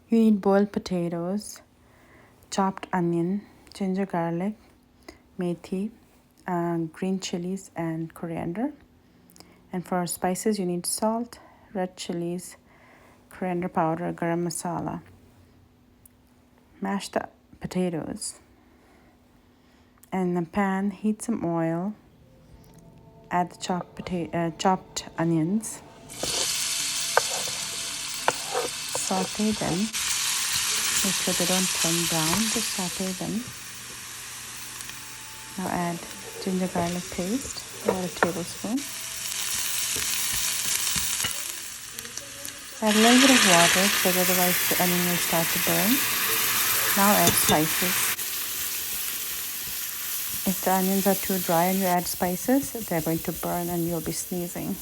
You need boiled potatoes, chopped onion, ginger garlic, methi, green chilies and coriander. And for spices, you need salt, red chilies, coriander powder, garam masala. Mash the potatoes. And in a pan, heat some oil. Add the chopped onions. Saute them. Make sure they don't turn brown. Just saute them. Now add ginger garlic paste, about a tablespoon. Add a little bit of water because otherwise the onion will start to burn. Now add spices. If the onions are too dry and you add spices, they're going to burn and you'll be sneezing.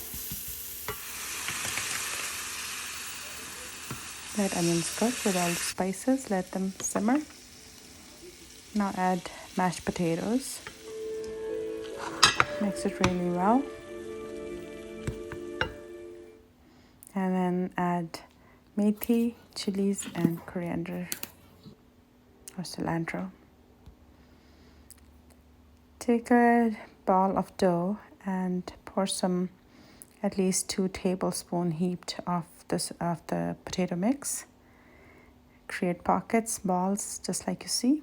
Let onions cook with all the spices. Let them simmer. Now add mashed potatoes. Mix it really well. And then add methi, chilies, and coriander or cilantro. Take a ball of dough and pour some, at least 2 tablespoons heaped of the potato mix. Create pockets, balls, just like you see.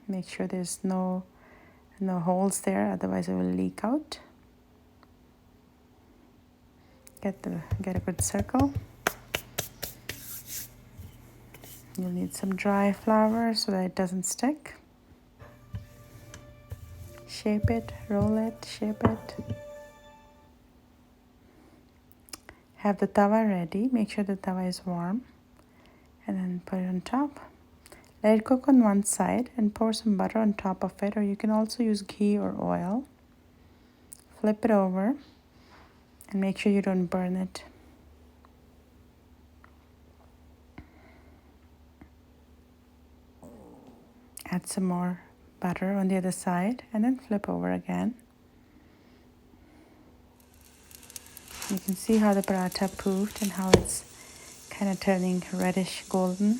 Make sure there's no holes there, otherwise it will leak out. Get a good circle. You'll need some dry flour so that it doesn't stick. Shape it, roll it, shape it. Have the tawa ready. Make sure the tawa is warm. And then put it on top. Let it cook on one side and pour some butter on top of it, or you can also use ghee or oil. Flip it over and make sure you don't burn it. Add some more butter on the other side and then flip over again. You can see how the paratha poofed and how it's kind of turning reddish golden.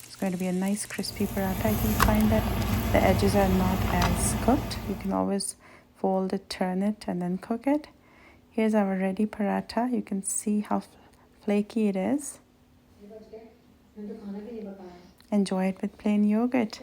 It's going to be a nice crispy paratha. If you find that the edges are not as cooked, you can always fold it, turn it, and then cook it. Here's our ready paratha. You can see how flaky it is. Enjoy it with plain yogurt.